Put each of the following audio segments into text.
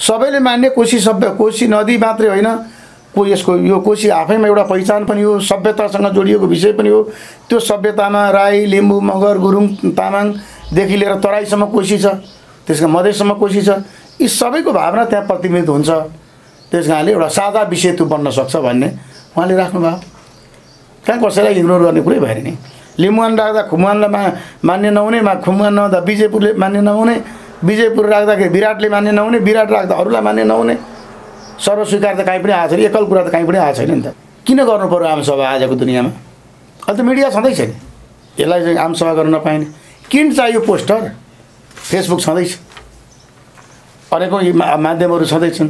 सबैले मान्ने कोशी सभ्य, कोशी नदी मात्रै होइन, यसको यो कोशी आफैमा एउटा पहिचान पनि हो, सभ्यतासँग जोडिएको विषय पनि हो। त्यो सभ्यतामा राई, लिम्बू, मगर, गुरुङ, तामाङदेखि लिएर तराईसम्म कोशी छ, त्यसका मधेससम्म कोशी छ। यी सबैको भावना त्यहाँ प्रतिबिम्बित हुन्छ। त्यस कारणले एउटा साझा विषय त्यो बन्न सक्छ भन्ने उहाँले राख्नुभयो। कहाँ कसैलाई इग्नोर गर्ने कुरै भएन नि। लिम्बुवान राख्दा खुम्बुवानलाई मान्य नहुने, खुम्बुवान नहुँदा विजयपुरले मान्य नहुने, विजयपुर राख्दाखेरि विराटले मान्य नहुने, विराट राख्दा अरूलाई मान्य नहुने। सर्वस्वीकार त कहीँ पनि आएको छैन, एकल कुरा त कहीँ पनि आएको छैन नि त। किन गर्नु पर्यो आमसभा आजको दुनियाँमा? अहिले त मिडिया छँदैछ नि, यसलाई चाहिँ आमसभा गर्न नपाइने। किन चाहियो पोस्टर? फेसबुक छँदैछ, अनेकौँ माध्यमहरू छँदैछन्,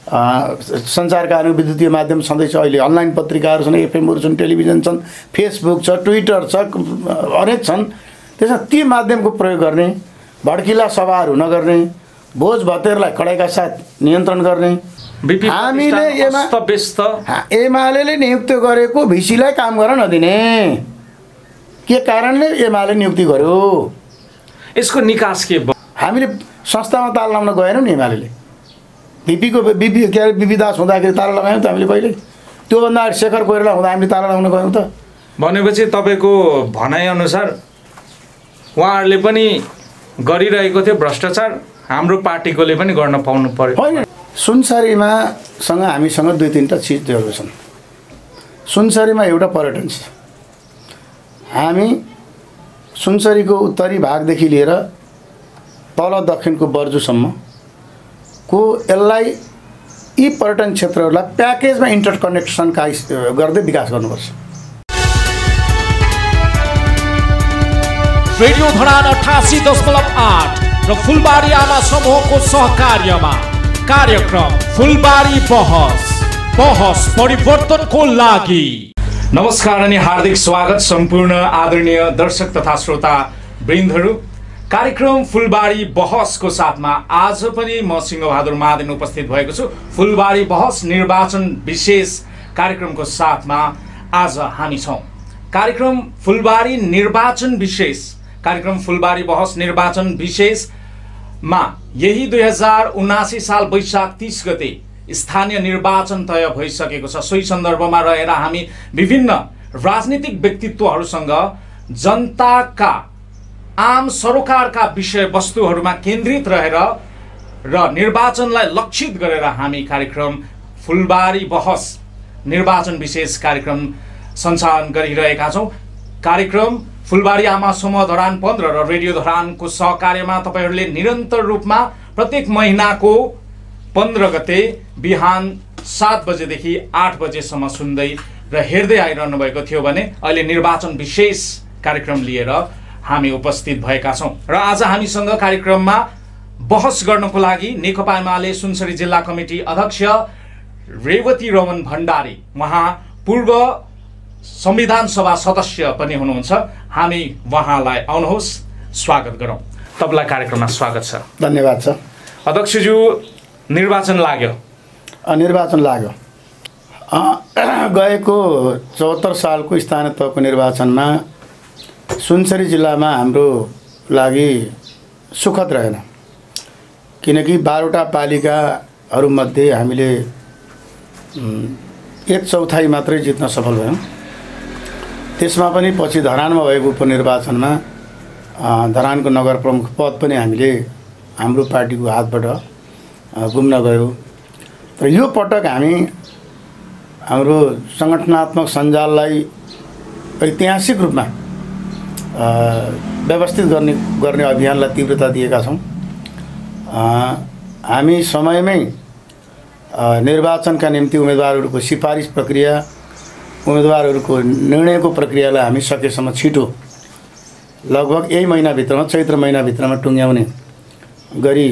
सञ्चारका अनेक विद्युतीय माध्यम छँदैछ, अहिले अनलाइन पत्रिकाहरू छन्, एफएमहरू छन्, टेलिभिजन छन्, फेसबुक छ, ट्विटर छ, अनेक छन्। त्यसमा ती माध्यमको प्रयोग गर्ने, भड्किला सभाहरू नगर्ने, भोज भतेरलाई कडाइका साथ नियन्त्रण गर्ने। हामीले एमाले नियुक्त गरेको भिसीलाई काम गर्न नदिने, के कारणले एमाले नियुक्ति गर्यो? यसको निकास के? हामीले संस्थामा ताला लगाउन गएनौँ नि। एमाले बिपी दास हुँदाखेरि ताला लगायौँ त हामीले पहिले। त्योभन्दा शेखर कोइराला हुँदा हामीले ताला लगाउन गयौँ त। भनेपछि तपाईँको भनाइअनुसार उहाँहरूले पनि गरिरहेको थियो भ्रष्टाचार, हाम्रो पार्टीकोले पनि गर्न पाउनु पर्यो। होइन, सुनसरीमा हामीसँग 2-3टा चिजहरू छन्। सुनसरीमा एउटा पर्यटन छ। हामी सुनसरीको उत्तरी भागदेखि लिएर तल दक्षिणको बर्जुसम्मको यसलाई यी पर्यटन क्षेत्रहरूलाई प्याकेजमा इन्टरकनेक्सन गर्दै विकास गर्नुपर्छ। रेडियो धरान 88.8 र फुलबारी आमा समूहको सहकार्यमा कार्यक्रम फुलबारी बहस परिवर्तनको लागि। नमस्कार अनि हार्दिक स्वागत सम्पूर्ण आदरणीय दर्शक तथा श्रोता वृन्दहरू। कार्यक्रम फुलबारी बहसको साथमा आज पनि म सिंहबहादुर महादेन उपस्थित भएको छु। फुलबारी बहस निर्वाचन विशेष कार्यक्रमको साथमा आज हामी छौँ। कार्यक्रम फुलबारी निर्वाचन विशेष, कार्यक्रम फुलबारी बहस निर्वाचन विशेषमा यही 2079 साल वैशाख 30 गते स्थानीय निर्वाचन तय भइसकेको छ। सोही सन्दर्भमा रहेर हामी विभिन्न राजनीतिक व्यक्तित्वहरूसँग जनताका आम सरोकारका विषयवस्तुहरूमा केन्द्रित रहेर र निर्वाचनलाई लक्षित गरेर हामी कार्यक्रम फुलबारी बहस निर्वाचन विशेष कार्यक्रम सञ्चालन गरिरहेका छौँ। कार्यक्रम फुलबारी आमा समूह धरान 15 र रेडियो धरानको सहकार्यमा तपाईहरूले निरन्तर रूपमा प्रत्येक महिनाको 15 गते बिहान 7 बजेदेखि 8 बजेसम्म सुन्दै र हेर्दै आइरहनु भएको थियो भने अहिले निर्वाचन विशेष कार्यक्रम लिएर हामी उपस्थित भएका छौँ। र आज हामीसँग कार्यक्रममा बहस गर्नको लागि नेकपा एमाले सुनसरी जिल्ला कमिटी अध्यक्ष रेवती रमन भण्डारी, उहाँ पूर्व संविधान सभा सदस्य पनि हुनुहुन्छ। हामी उहाँलाई आउनुहोस् स्वागत गरौँ। तपाईँलाई कार्यक्रममा स्वागत छ। धन्यवाद छ। अध्यक्षज्यू, निर्वाचन लाग्यो? निर्वाचन लाग्यो। गएको 74 सालको स्थानीय तहको निर्वाचनमा सुनसरी जिल्लामा हाम्रो लागि सुखद रहेन, किनकि 12वटा पालिकाहरूमध्ये हामीले 1/4 मात्रै जित्न सफल भयौँ। त्यसमा पनि पछि धरानमा भएको उपनिर्वाचनमा धरानको नगर प्रमुख पद पनि हामीले हाम्रो पार्टीको हातबाट गुम्न गयो। र यो पटक हामी हाम्रो सङ्गठनात्मक सञ्जाललाई ऐतिहासिक रूपमा व्यवस्थित गर्ने अभियानलाई तीव्रता दिएका छौँ। हामी समयमै निर्वाचनका निम्ति उम्मेदवारहरूको सिफारिस प्रक्रिया, उम्मेदवारहरूको निर्णयको प्रक्रियालाई हामी सकेसम्म छिटो लगभग यही महिनाभित्रमा, चैत्र महिनाभित्रमा टुङ्ग्याउने गरी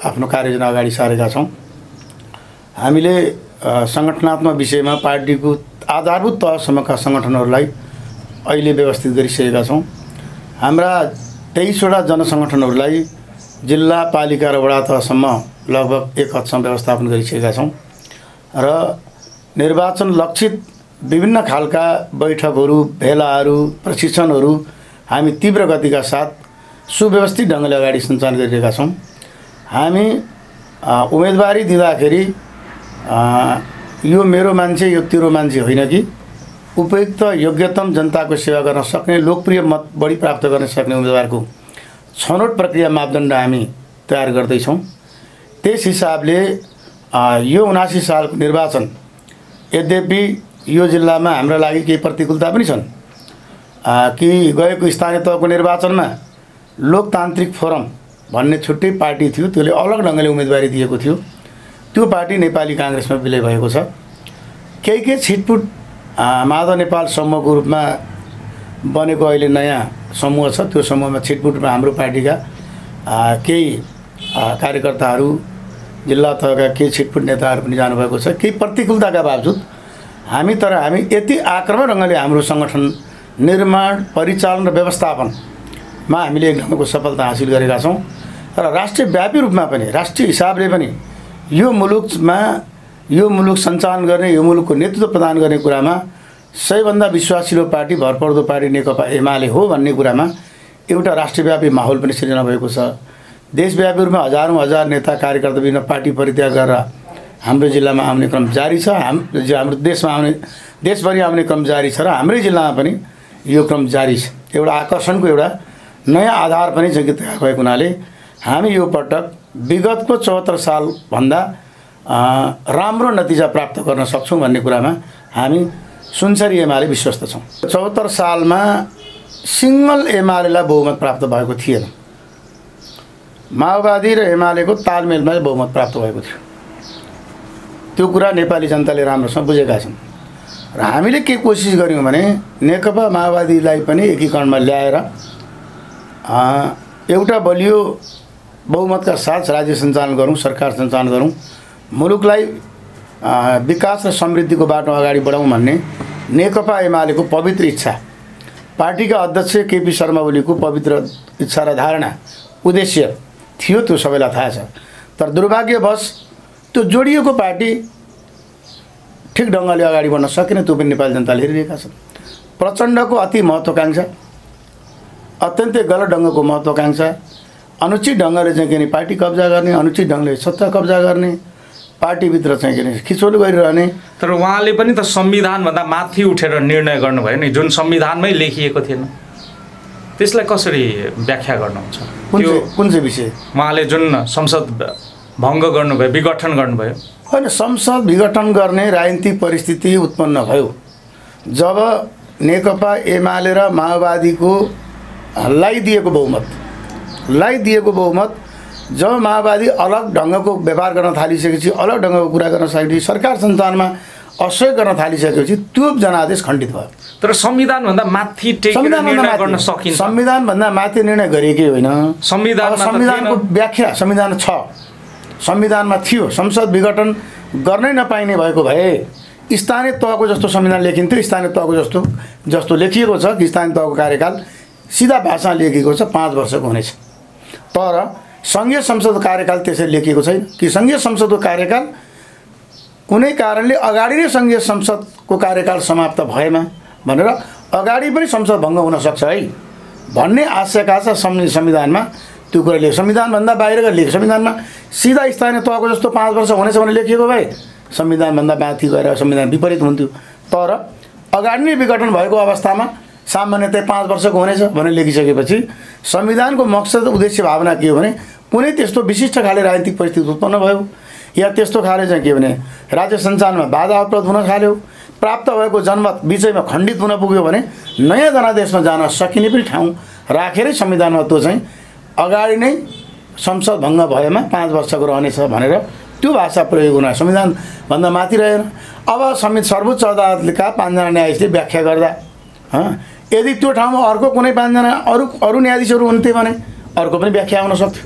आफ्नो कार्ययोजना अगाडि सारेका छौँ। हामीले सङ्गठनात्मक विषयमा पार्टीको आधारभूत तहसम्मका सङ्गठनहरूलाई अहिले व्यवस्थित गरिसकेका छौँ। हाम्रा 23वटा जनसङ्गठनहरूलाई जिल्ला, पालिका र वडा तहसम्म लगभग एक हदसम्म व्यवस्थापन गरिसकेका छौँ। र निर्वाचन लक्षित विभिन्न खालका बैठकहरू, भेलाहरू, प्रशिक्षणहरू हामी तीव्र गतिका साथ सुव्यवस्थित ढङ्गले अगाडि सञ्चालन गरिरहेका छौँ। हामी उम्मेदवारी दिँदाखेरि यो मेरो मान्छे यो तेरो मान्छे होइन कि उपयुक्त योग्यतम जनताको सेवा गर्न सक्ने लोकप्रिय मत बढी प्राप्त गर्न सक्ने उम्मेदवारको छनौट प्रक्रिया मापदण्ड हामी तयार गर्दैछौँ। त्यस हिसाबले यो 79 सालको निर्वाचन यद्यपि यो जिल्लामा हाम्रो लागि केही प्रतिकूलता पनि छन् कि गएको स्थानीय तहको निर्वाचनमा लोकतान्त्रिक फोरम भन्ने छुट्टै पार्टी थियो, त्यसले अलग ढङ्गले उम्मेदवारी दिएको थियो। त्यो पार्टी नेपाली काङ्ग्रेसमा विलय भएको छ। केही छिटपुट माधव नेपाल समूहको रूपमा बनेको अहिले नयाँ समूह छ। त्यो समूहमा छिटपुटमा हाम्रो पार्टीका केही कार्यकर्ताहरू, जिल्ला तहका केही छिटपुट नेताहरू पनि जानुभएको छ। केही प्रतिकूलताका बावजुद हामी यति आक्रमक ढङ्गले हाम्रो सङ्गठन निर्माण, परिचालन र व्यवस्थापनमा हामीले एक ढङ्गको सफलता हासिल गरेका छौँ र राष्ट्रव्यापी रूपमा पनि, राष्ट्रिय हिसाबले पनि यो मुलुक सञ्चालन गर्ने, यो मुलुकको नेतृत्व प्रदान गर्ने कुरामा सबैभन्दा विश्वासिलो पार्टी, भरपर्दो पार्टी नेकपा एमाले हो भन्ने कुरामा एउटा राष्ट्रव्यापी माहौल पनि सिर्जना भएको छ। देशव्यापी रूपमा हजार नेता कार्यकर्ता विभिन्न पार्टी परित्याग गरेर हाम्रो जिल्लामा आउने क्रम जारी छ। हाम्रो देशभरि आउने क्रम जारी छ र हाम्रै जिल्लामा पनि यो क्रम जारी छ। एउटा आकर्षणको एउटा नयाँ आधार पनि जग्गा तयार भएको हुनाले हामी यो पटक विगतको 74 सालभन्दा राम्रो नतिजा प्राप्त गर्न सक्छौँ भन्ने कुरामा हामी सुनसरी एमाले विश्वस्त छौँ। 74 सालमा सिङ्गल एमालेलाई बहुमत प्राप्त भएको थिएन। माओवादी र एमालेको तालमेलमा बहुमत प्राप्त भएको थियो। त्यो कुरा नेपाली जनताले राम्रोसँग बुझेका छन् र हामीले के कोसिस गऱ्यौँ भने नेकपा माओवादीलाई पनि एकीकरणमा ल्याएर एउटा बलियो बहुमतका साथ राज्य सञ्चालन गरौँ, सरकार सञ्चालन गरौँ, मुलुकलाई विकास र समृद्धिको बाटो अगाडि बढाउँ भन्ने नेकपा एमालेको पवित्र इच्छा, पार्टीका अध्यक्ष केपी शर्मा ओलीको पवित्र इच्छा र धारणा, उद्देश्य थियो। त्यो सबैलाई थाहा छ। तर दुर्भाग्यवश त्यो जोडिएको पार्टी ठिक ढङ्गले अगाडि बढ्न सकेन। त्यो पनि नेपाली जनताले हेरिरहेका छन्। प्रचण्डको अति महत्त्वाकांक्षा, अत्यन्तै गलत ढङ्गको महत्त्वाकांक्षा, अनुचित ढङ्गले चाहिँ के भने पार्टी कब्जा गर्ने, अनुचित ढङ्गले सत्ता कब्जा गर्ने, पार्टीभित्र चाहिँ के भने खिचोल गरिरहने। तर उहाँले पनि त संविधानभन्दा माथि उठेर निर्णय गर्नुभयो नि, जुन संविधानमै लेखिएको थिएन। त्यसलाई कसरी व्याख्या गर्नुहुन्छ? कुन चाहिँ विषय? उहाँले जुन संसद भङ्ग गर्नुभयो, विघटन गर्नुभयो। होइन, संसद विघटन गर्ने राजनीतिक परिस्थिति उत्पन्न भयो जब नेकपा एमाले र माओवादीको दिएको बहुमत जब माओवादी अलग ढङ्गको व्यवहार गर्न थालिसकेपछि, अलग ढङ्गको कुरा गर्न सकेपछि, सरकार सञ्चालनमा असहयोग गर्न थालिसकेपछि त्यो जनादेश खण्डित भयो। तर संविधानभन्दा माथि निर्णय गर्न सकिन्छ। संविधानभन्दा माथि निर्णय गरिएकै होइन। संविधानको व्याख्या संविधान छ, संविधानमा थियो। संसद विघटन गर्नै नपाइने भएको भए स्थानीय तहको जस्तो संविधान लेखिन्थ्यो। स्थानीय तहको जस्तो लेखिएको छ कि स्थानीय तहको कार्यकाल सिधा भाषामा लेखिएको छ 5 वर्षको हुनेछ। तर सङ्घीय संसदको कार्यकाल त्यसरी लेखिएको छैन कि सङ्घीय संसदको कार्यकाल कुनै कारणले अगाडि नै सङ्घीय संसदको कार्यकाल समाप्त भएमा भनेर अगाडि पनि संसद भङ्ग हुन सक्छ है भन्ने आशंका छ संविधानमा। त्यो कुरा लेख संविधानभन्दा बाहिर लेख संविधानमा सिधा स्थानीय तहको जस्तो 5 वर्ष हुनेछ भने लेखिएको भए संविधानभन्दा माथि गएर संविधान विपरीत हुन्थ्यो। तर अगाडि नै विघटन भएको अवस्थामा सामान्यतया 5 वर्षको हुनेछ भनेर लेखिसकेपछि संविधानको मकसद, उद्देश्य, भावना के हो भने कुनै त्यस्तो विशिष्ट खाले राजनीतिक परिस्थिति उत्पन्न भयो या त्यस्तो खाले चाहिँ के भने राज्य सञ्चालनमा बाधा अवरोध हुन थाल्यो, प्राप्त भएको जनमत बिचैमा खण्डित हुन पुग्यो भने नयाँ जनादेशमा जान सकिने पनि ठाउँ राखेरै संविधानमा त्यो चाहिँ अगाडि नै संसद भङ्ग भएमा 5 वर्षको रहनेछ भनेर त्यो भाषा प्रयोग हुन संविधानभन्दा माथि रहेन। अब सर्वोच्च अदालतका 5 जना न्यायाधीशले व्याख्या गर्दा यदि त्यो ठाउँमा अर्को कुनै 5 जना अरू न्यायाधीशहरू हुन्थे भने अर्को पनि व्याख्या हुन सक्थ्यो।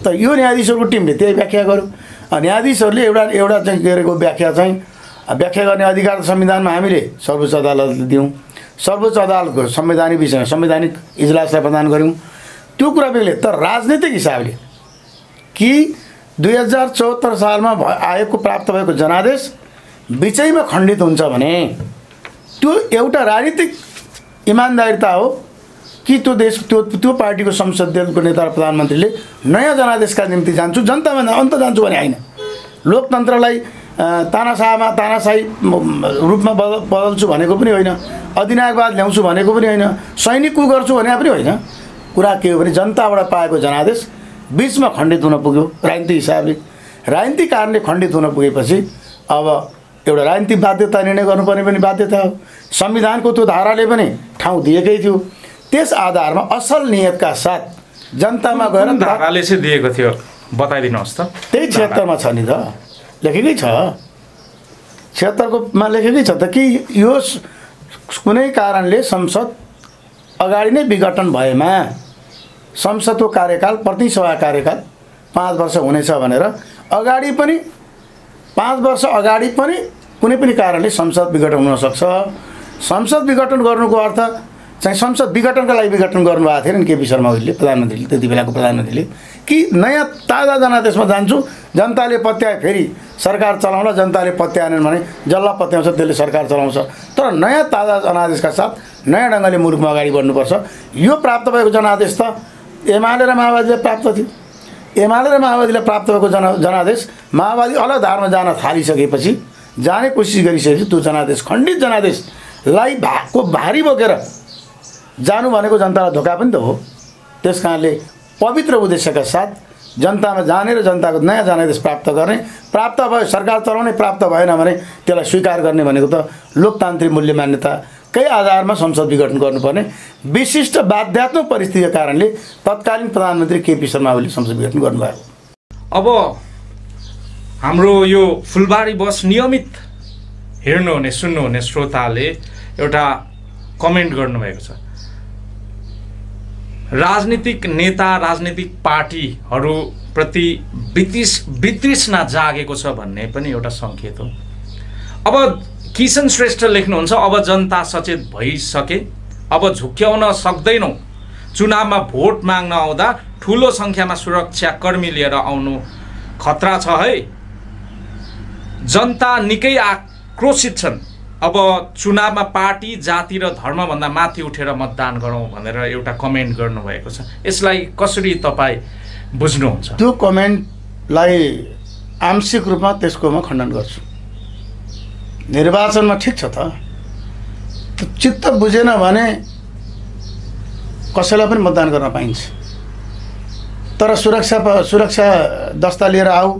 त यो न्यायाधीशहरूको टिमले त्यही व्याख्या गर्यो। न्यायाधीशहरूले एउटा चाहिँ के अरेको व्याख्या गर्ने अधिकार संविधानमा हामीले सर्वोच्च अदालतले दियौँ। सर्वोच्च अदालतको संवैधानिक विषयमा संवैधानिक इजलासलाई प्रदान गऱ्यौँ। त्यो कुरा बेग्लै। तर राजनीतिक हिसाबले कि 2074 सालमा आयोगको प्राप्त भएको जनादेश बिचैमा खण्डित हुन्छ भने त्यो एउटा राजनीतिक इमान्दारिता हो। कि त्यो देश त्यो पार्टीको संसदीयको नेता र प्रधानमन्त्रीले नयाँ जनादेशका निम्ति जान्छु जनतामा अन्त जान्छु भने होइन, लोकतन्त्रलाई तानाशाही रूपमा बदल्छु भनेको पनि होइन, अधिनायकवाद ल्याउँछु भनेको पनि होइन, सैनिक कु गर्छु भने पनि होइन। कुरा के हो भने जनताबाट पाएको जनादेश बिचमा खण्डित हुन पुग्यो राजनीतिक हिसाबले। राजनीतिक कारणले खण्डित हुन पुगेपछि अब एउटा राजनीतिक बाध्यता निर्णय गर्नुपर्ने पनि बाध्यता हो। संविधानको त्यो धाराले पनि ठाउँ दिएकै थियो। त्यस आधारमा असल नियतका साथ जनतामा गएर धाराले चाहिँ दिएको थियो, बताइदिनुहोस् त। त्यही 76 मा छ नि त, लेखेकै छ। 76 मा लेखेकै छ त कि यो कुनै कारणले संसद अगाडि नै विघटन भएमा संसदको कार्यकाल प्रतिसभा कार्यकाल 5 वर्ष हुनेछ भनेर अगाडि पनि 5 वर्ष अगाडि पनि कुनै पनि कारणले संसद विघटन हुन सक्छ। संसद विघटन गर्नुको अर्थ चाहिँ संसद विघटनका लागि विघटन गर्नुभएको थिएन नि केपी शर्मा ओलीले, प्रधानमन्त्रीले, त्यति बेलाको प्रधानमन्त्रीले, कि नयाँ ताजा जनादेशमा जान्छु, जनताले पत्याए फेरि सरकार चलाउँला, जनताले पत्याएनन् भने जसलाई पत्याउँछ त्यसले सरकार चलाउँछ। तर नयाँ ताजा जनादेशका साथ नयाँ ढङ्गले मुलुकमा अगाडि बढ्नुपर्छ। यो प्राप्त भएको जनादेश त एमाले र माओवादीले प्राप्त थियो। एमाले र माओवादीले प्राप्त भएको जनादेश माओवादी अलग धारमा जान थालिसकेपछि, जाने कोसिस गरिसकेपछि त्यो जनादेश खण्डित जनादेशलाई भारी बोकेर जानु भनेको जनतालाई धोका पनि त हो। त्यस कारणले पवित्र उद्देश्यका साथ जनतामा जाने र जनताको नयाँ जनादेश प्राप्त गर्ने, प्राप्त भयो सरकार चलाउने, प्राप्त भएन भने त्यसलाई स्वीकार गर्ने भनेको त लोकतान्त्रिक मूल्य मान्यताकै आधारमा संसद विघटन गर्नुपर्ने विशिष्ट बाध्यात्मक परिस्थितिका कारणले तत्कालीन प्रधानमन्त्री केपी शर्मा ओलीले संसद विघटन गर्नुभयो। अब हाम्रो यो फुलबारी बस नियमित हेर्नुहुने सुन्नुहुने श्रोताले एउटा कमेन्ट गर्नुभएको छ, राजनीतिक नेता राजनीतिक पार्टीहरूप्रति वितृष्णा जागेको छ भन्ने पनि एउटा सङ्केत हो। अब किशन श्रेष्ठ लेख्नुहुन्छ, अब जनता सचेत भइसके, अब झुक्क्याउन सक्दैनौँ। चुनावमा भोट माग्न आउँदा ठुलो सङ्ख्यामा सुरक्षाकर्मी लिएर आउनु खतरा छ है। जनता निकै आक्रोशित छन्। अब चुनावमा पार्टी जाति र धर्मभन्दा माथि उठेर मतदान गरौँ भनेर एउटा कमेन्ट गर्नुभएको छ। यसलाई कसरी तपाईँ बुझ्नुहुन्छ? त्यो कमेन्टलाई आंशिक रूपमा त्यसको म खण्डन गर्छु। निर्वाचनमा ठिक छ त, चित्त बुझेन भने कसैलाई पनि मतदान गर्न पाइन्छ, तर सुरक्षा दस्ता लिएर आऊ,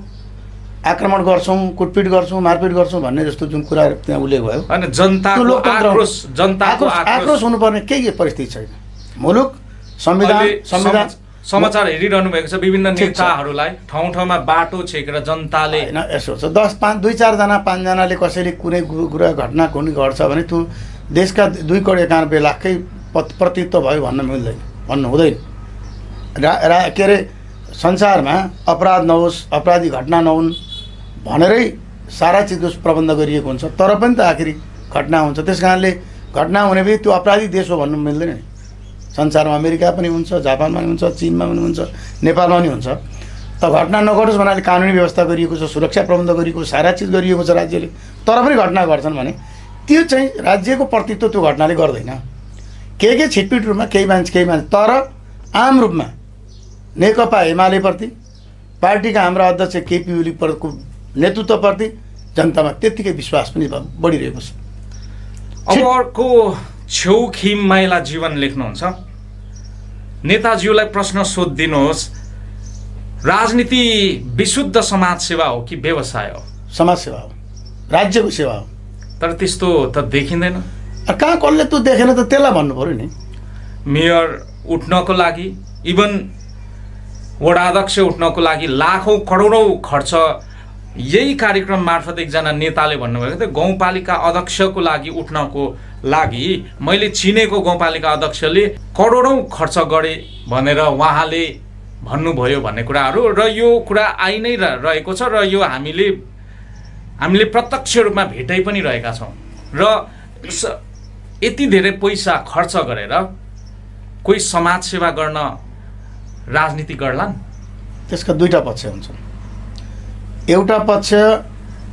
आक्रमण गर्छौँ, कुटपिट गर्छौँ, मारपिट गर्छौँ भन्ने जस्तो जुन कुरा त्यहाँ उल्लेख भयो, अनि जनताको आक्रोश हुनुपर्ने केही परिस्थिति छैन। मुलुक संविधान समाचार हेरिरहनु भएको छ, विभिन्न नेताहरूलाई ठाउँ ठाउँमा बाटो छेकेर जनताले होइन यसो छ, 2-4 जना 5 जनाले कसैले कुनै कुरा घटना कुनै घट्छ भने त्यो देशका 2 करोड 91 लाखकै प्रतित्व भयो भन्नु हुँदैन। के अरे संसारमा अपराध नहोस्, अपराधी घटना नहुन् भनेरै सारा चिजको प्रबन्ध गरिएको हुन्छ, तर पनि त आखिरी घटना हुन्छ। त्यस कारणले घटना हुने बित्तिकै त्यो अपराधी देश हो भन्नु मिल्दैन नि। संसारमा अमेरिका पनि हुन्छ, जापानमा पनि हुन्छ, चीनमा पनि हुन्छ, नेपालमा पनि हुन्छ। त घटना नघटोस् भन्नाले कानुनी व्यवस्था गरिएको छ, सुरक्षा प्रबन्ध गरिएको, सारा चिज गरिएको छ राज्यले, तर पनि घटना गर्छन् भने त्यो चाहिँ राज्यको प्रतित्व त्यो घटनाले गर्दैन। के छिटपिट रूपमा केही मान्छे, तर आम रूपमा नेकपा एमालेप्रति, पार्टीका हाम्रा अध्यक्ष केपी ओलीको नेतृत्वप्रति जनतामा त्यत्तिकै विश्वास पनि बढिरहेको छ। अब अर्को छेउखिम माइला जीवन लेख्नुहुन्छ, नेताज्यूलाई प्रश्न सोधिदिनुहोस्, राजनीति विशुद्ध समाजसेवा हो कि व्यवसाय हो? समाजसेवा हो, राज्यको सेवा हो। तर त्यस्तो त देखिँदैन। कहाँ कसले त्यो देखेन त त्यसलाई भन्नु पर्यो नि। मेयर उठ्नको लागि, इभन वडाध्यक्ष उठ्नको लागि लाखौँ करोडौँ खर्च यही कार्यक्रम मार्फत एकजना नेताले भन्नुभएको थियो, गाउँपालिका अध्यक्षको लागि उठ्नको लागि मैले चिनेको गाउँपालिका अध्यक्षले करोडौँ खर्च गरे भनेर उहाँले भन्नुभयो भन्ने कुराहरू, र यो कुरा आइ नै रहेको छ, र यो हामीले प्रत्यक्ष रूपमा भेटै पनि रहेका छौँ। र यति धेरै पैसा खर्च गरेर कोही समाजसेवा गर्न राजनीति गर्लान्? त्यसका 2टा पक्ष हुन्छन्। एउटा पक्ष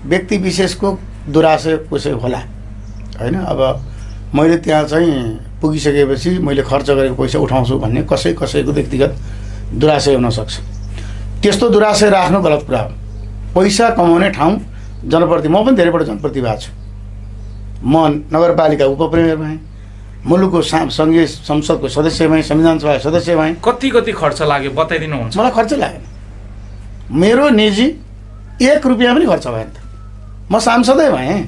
व्यक्ति विशेषको दुराशय कसै होला होइन। अब मैले त्यहाँ चाहिँ पुगिसकेपछि मैले खर्च गरेको पैसा उठाउँछु भन्ने कसैको व्यक्तिगत दुराशय हुनसक्छ। त्यस्तो दुराशय राख्नु गलत कुरा हो। पैसा कमाउने ठाउँ जनप्रति, म पनि धेरैपल्ट जनप्रति भएको छु। म नगरपालिका उपप्रमुख भएँ, मुलुकको सङ्घीय संसदको सदस्य भएँ, संविधान सभा सदस्य भएँ। कति खर्च लाग्यो बताइदिनुहुन्छ? मलाई खर्च लागेन, मेरो निजी 1 रुपियाँ पनि खर्च भएन। म सांसदै भएँ,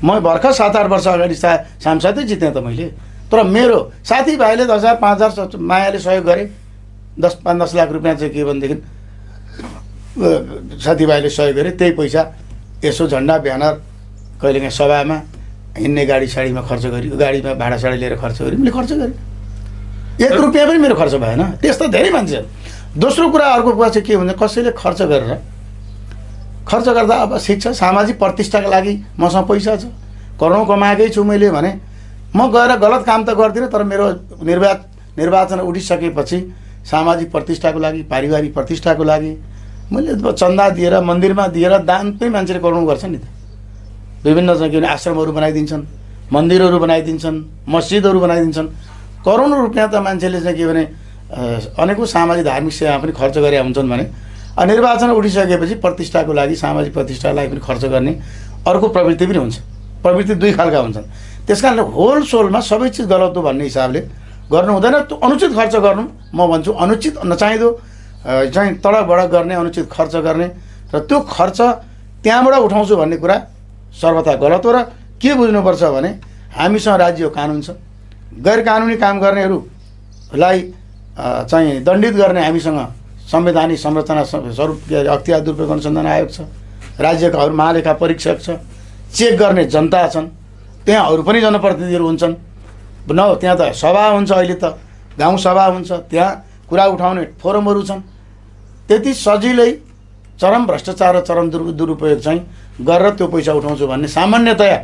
म भर्खर 7-8 वर्ष अगाडि सांसदै जितेँ त मैले। तर मेरो साथीभाइले 10,000 5,000 मायाले सहयोग गरे। 10-5-10 लाख रुपियाँ चाहिँ के भनेदेखि साथीभाइले सहयोग गरे। त्यही पैसा यसो झन्डा ब्यानर कहिलेकाहीँ सभामा हिँड्ने गाडी साडीमा खर्च गरी, गाडीमा भाडा साडी लिएर खर्च गरी मैले खर्च गरेँ। 1 रुपियाँ पनि मेरो खर्च भएन। त्यस्तो धेरै मान्छे। दोस्रो कुरा, अर्को कुरा चाहिँ के हुन्छ, कसैले खर्च गर्दा अब शिक्षा सामाजिक प्रतिष्ठाको लागि मसँग पैसा छ, करोडौँ कमाएकै छु मैले भने म गएर गलत काम त गर्दिनँ। तर मेरो निर्वाचन उठिसकेपछि सामाजिक प्रतिष्ठाको लागि, पारिवारिक प्रतिष्ठाको लागि मैले चन्दा दिएर, मन्दिरमा दिएर दान पनि मान्छेले करोडौँ गर्छ नि त। विभिन्न चाहिँ के भने आश्रमहरू बनाइदिन्छन्, मन्दिरहरू बनाइदिन्छन्, मस्जिदहरू बनाइदिन्छन्। करोडौँ रुपियाँ त मान्छेले चाहिँ के भने अनेकौँ सामाजिक धार्मिक सेवा पनि खर्च गरे हुन्छन् भने निर्वाचन उठिसकेपछि प्रतिष्ठाको लागि, सामाजिक प्रतिष्ठाको लागि पनि खर्च गर्ने अर्को प्रवृत्ति पनि हुन्छ। प्रवृत्ति 2 खालका हुन्छन्। त्यस कारणले होलसोलमा सबै चिज गलत हो भन्ने हिसाबले गर्नु हुँदैन। त्यो अनुचित खर्च गर्नु, म भन्छु अनुचित नचाहिँदो चाहिँ तडकभडक गर्ने, अनुचित खर्च गर्ने र त्यो खर्च त्यहाँबाट उठाउँछु भन्ने कुरा सर्वथा गलत हो। र के बुझ्नुपर्छ भने हामीसँग राज्य कानुन छ। गैर कानुनी काम गर्नेहरूलाई चाहिँ दण्डित गर्ने हामीसँग संवैधानिक संरचना स्वरूप अख्तियार दुरुपयोग अनुसन्धान आयोग छ, राज्यका अरू महालेखा परीक्षक छ, चेक गर्ने जनता छन्, त्यहाँ अरू पनि जनप्रतिनिधिहरू हुन्छन्। त्यहाँ त सभा हुन्छ, अहिले त गाउँ सभा हुन्छ, त्यहाँ कुरा उठाउने फोरमहरू छन्। त्यति सजिलै चरम भ्रष्टाचार र चरम दुरुपयोग चाहिँ गरेर त्यो पैसा उठाउँछु भन्ने सामान्यतया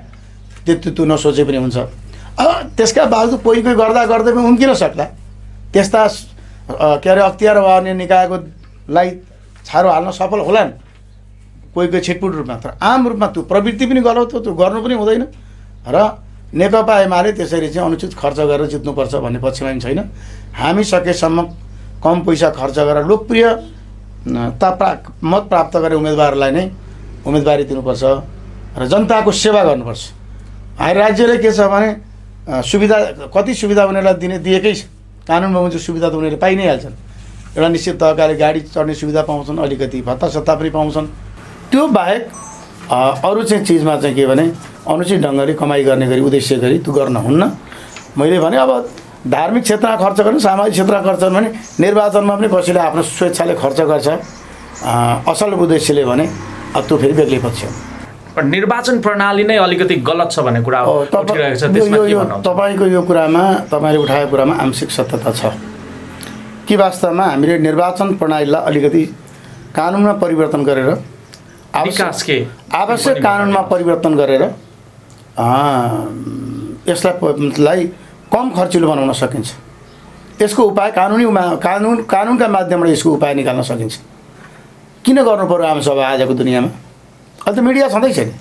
त्यति नसोचे पनि हुन्छ। अब त्यसका बावजुद कोही गर्दा पनि उम्किन सक्ला। त्यस्ता के अरे अख्तियार गर्ने निकायको लाई छारो हाल्न सफल होलान् कोही छिटपुट रूपमा। तर आम रूपमा त्यो प्रवृत्ति पनि गलत हो, त्यो गर्नु पनि हुँदैन। र नेकपा एमाले त्यसरी चाहिँ अनुचित खर्च गरेर जित्नुपर्छ भन्ने पक्षमा पनि छैन। हामी सकेसम्म कम पैसा खर्च गरेर मत प्राप्त गरे उम्मेदवारलाई नै उम्मेदवारी दिनुपर्छ र जनताको सेवा गर्नुपर्छ। राज्यले के छ भने कति सुविधा उनीहरूलाई दिएकै छ। कानुनमा हुन्छ सुविधा त उनीहरूले पाइ नै हाल्छन्। एउटा निश्चित तहकाले गाडी चढ्ने सुविधा पाउँछन्, अलिकति भत्ता पनि पाउँछन्। त्यो बाहेक अरू चाहिँ चिजमा चाहिँ के भने अनुचित ढङ्गले कमाइ गर्ने गरी उद्देश्य गरी त्यो गर्न हुन्न। मैले भने अब धार्मिक क्षेत्रमा खर्च गर्नु, सामाजिक क्षेत्रमा खर्च गर्नु भने निर्वाचनमा पनि कसैले आफ्नो स्वेच्छाले खर्च गर्छ असल उद्देश्यले भने त्यो फेरि बेग्लै पक्ष हो। निर्वाचन प्रणाली नै अलिकति गलत छ भन्ने कुरा उठिरहेको छ। त्यसमा के भन्नुहुन्छ? तपाईको यो कुरामा, तपाईले उठाएको कुरामा आंशिक सत्यता छ कि वास्तवमा हामीले निर्वाचन प्रणालीलाई अलिकति कानुनमा परिवर्तन गरेर आवश्यक कानुनमा परिवर्तन गरेर यसलाई कम खर्चिलो बनाउन सकिन्छ। यसको उपाय कानुनका माध्यमबाट यसको उपाय निकाल्न सकिन्छ। किन गर्नु पर्यो आमसभा आजको दुनियाँमा? अहिले त मिडिया छँदैछ नि,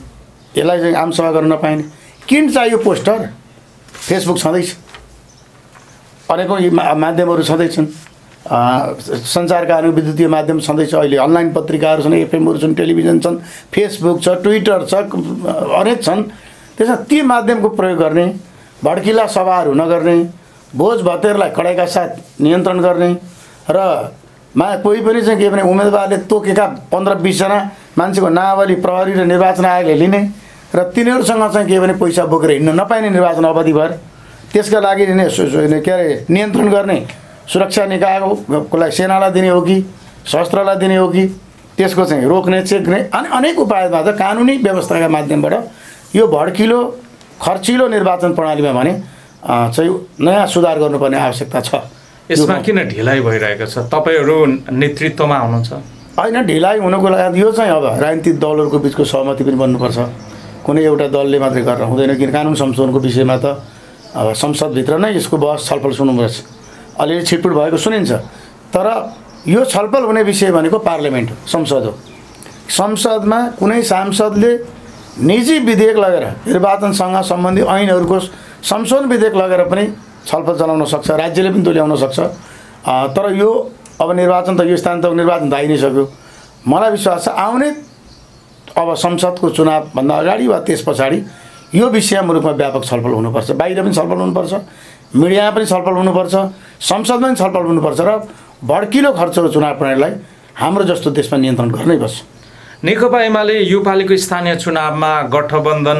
यसलाई चाहिँ आमसभा गर्न नपाइने। किन चाहियो पोस्टर? फेसबुक छँदैछ, अनेकौँ माध्यमहरू छँदैछन्, सञ्चारका अनेक विद्युतीय माध्यम छँदैछ, अहिले अनलाइन पत्रिकाहरू छन्, एफएमहरू छन्, टेलिभिजन छन्, फेसबुक छ, ट्विटर छ, अनेक छन्। त्यसमा ती माध्यमको प्रयोग गर्ने, भड्किला सभाहरू नगर्ने, भोज भतेरलाई कडाइका साथ नियन्त्रण गर्ने र कोही पनि चाहिँ के भने उम्मेदवारले तोकेका 15-20 जना मान्छेको नावली प्रहरी र निर्वाचन आयोगले लिने र तिनीहरूसँग चाहिँ के भने पैसा बोकेर हिँड्न नपाइने निर्वाचन अवधिभर। त्यसका लागि के अरे नियन्त्रण गर्ने सुरक्षा निकायलाई सेनालाई दिने हो कि शस्त्रलाई दिने हो कि त्यसको चाहिँ रोक्ने, चेक्ने अनि अनेक उपायमा त कानुनी व्यवस्थाका माध्यमबाट यो भड्किलो खर्चिलो निर्वाचन प्रणालीमा भने चाहिँ नयाँ सुधार गर्नुपर्ने आवश्यकता छ। यसमा किन ढिलाइ भइरहेको छ? तपाईँहरू नेतृत्वमा हुनुहुन्छ। होइन, ढिलाइ हुनुको लागि यो चाहिँ अब राजनीतिक दलहरूको बिचको सहमति पनि बन्नुपर्छ। कुनै एउटा दलले मात्रै गरेर हुँदैन, किन कानुन संशोधनको विषयमा त अब संसदभित्र नै यसको बहस छलफल सुन्नुपर्छ। अलिअलि छिटपुट भएको सुनिन्छ, तर यो छलफल हुने विषय भनेको पार्लियामेन्ट हो, संसद हो। संसदमा कुनै सांसदले निजी विधेयक लगेर निर्वाचनसँग सम्बन्धी ऐनहरूको संशोधन विधेयक लगेर पनि छलफल चलाउन सक्छ, राज्यले पनि तुल्याउन सक्छ। तर यो अब निर्वाचन त यो स्थान त निर्वाचन त आइ नै सक्यो। मलाई विश्वास छ आउने अब संसदको चुनावभन्दा अगाडि वा त्यस पछाडि यो विषय मुलुकमा व्यापक छलफल हुनुपर्छ। बाहिर पनि छलफल हुनुपर्छ, मिडियामा पनि छलफल हुनुपर्छ, संसदमा पनि छलफल हुनुपर्छ र भड्किलो खर्चको चुनाव प्रणालीलाई हाम्रो जस्तो देशमा नियन्त्रण गर्नै पर्छ। नेकपा एमाले यो पालिको स्थानीय चुनावमा गठबन्धन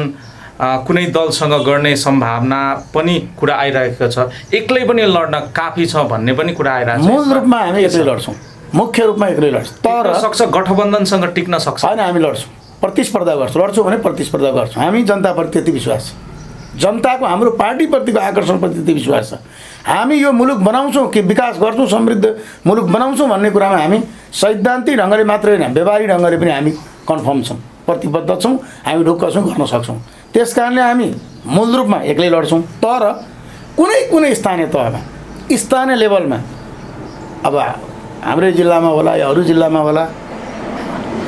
कुनै दलसँग गर्ने सम्भावना पनि कुरा आइरहेको छ, एक्लै पनि लड्न काफी छ भन्ने पनि कुरा आइरहेको छ। मूल रूपमा हामी एक्लै लड्छौँ, मुख्य रूपमा एक्लै लड्छौँ। तर सक्छ गठबन्धनसँग टिक्न सक्छ होइन, हामी लड्छौँ, प्रतिस्पर्धा गर्छौँ। लड्छौँ भने प्रतिस्पर्धा गर्छौँ। हामी जनताप्रति त्यति विश्वास छ, जनताको हाम्रो पार्टीप्रतिको आकर्षणप्रति त्यति विश्वास छ। हामी यो मुलुक बनाउँछौँ कि विकास गर्छौँ, समृद्ध मुलुक बनाउँछौँ भन्ने कुरामा हामी सैद्धान्तिक ढङ्गले मात्रै होइन, व्यवहारिक ढङ्गले पनि हामी कन्फर्म छौँ, प्रतिबद्ध छौँ, हामी ढुक्क छौँ, गर्न सक्छौँ। त्यस कारणले हामी मूल रूपमा एक्लै लड्छौँ। तर कुनै कुनै स्थानीय तहमा, स्थानीय लेभलमा अब हाम्रै जिल्लामा होला या अरू जिल्लामा होला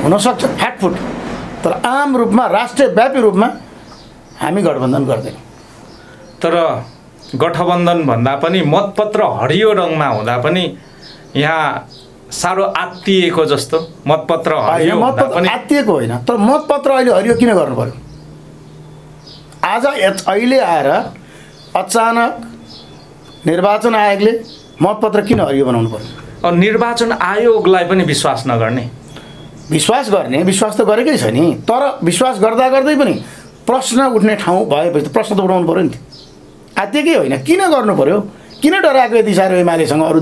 हुनसक्छ फाटफुट, तर आम रूपमा राष्ट्रव्यापी रूपमा हामी गठबन्धन गर्दैनौँ। तर गठबन्धन भन्दा पनि मतपत्र हरियो रङमा हुँदा पनि यहाँ साह्रो आत्तिएको जस्तो मतपत्र हरियो हुँदा पनि आत्तिएको होइन, तर मतपत्र अहिले हरियो किन गर्नु पर्यो? आज अहिले आएर अचानक निर्वाचन आयोगले मतपत्र किन हरियो बनाउनु पर्यो? निर्वाचन आयोगलाई पनि विश्वास नगर्ने, विश्वास गर्ने, विश्वास त गरेकै छ नि, तर विश्वास गर्दा गर्दै पनि प्रश्न उठ्ने ठाउँ भएपछि त प्रश्न त उठाउनु पऱ्यो नि। आत्तिकै होइन, किन गर्नु पऱ्यो? किन डराएको यति साह्रो एमालेसँग अरू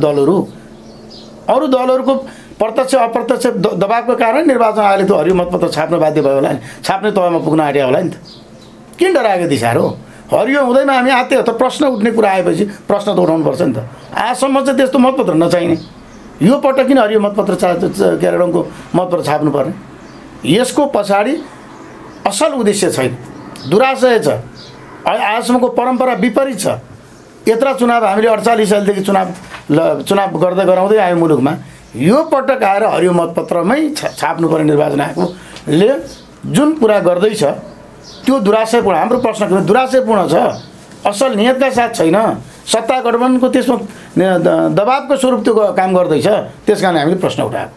दलहरूको प्रत्यक्ष अप्रत्यक्ष दबावको कारण निर्वाचन आयोगले त हरियो मतपत्र छाप्न बाध्य भयो होला नि, छाप्ने तहमा पुग्न आँट्यो होला नि त। किन डराएको यति साह्रो? हरियो हुँदैमा हामी आत्तियो, त प्रश्न उठ्ने कुरा आएपछि प्रश्न त उठाउनुपर्छ नि त। आजसम्म चाहिँ त्यस्तो मतपत्र नचाहिने, यो पटक किन हरियो मतपत्र के अरे रङको मतपत्र छाप्नु पर्ने? यसको पछाडि असल उद्देश्य छैन, दुराशय छ, आजसम्मको परम्परा विपरीत छ। यत्रा चुनाव हामीले 48 सालदेखि चुनाव गर्दै गराउँदै आयो मुलुकमा, यो पटक आएर हरियो मतपत्रमै छाप्नुपर्ने निर्वाचन आयोगले जुन कुरा गर्दैछ त्यो दुराशयपूर्ण, हाम्रो प्रश्न दुराशयपूर्ण छ, असल नियतका साथ छैन। सत्ता गठबन्धनको त्यसमा दबावको स्वरूप त्यो काम गर्दैछ, त्यस कारण हामीले प्रश्न उठाएको।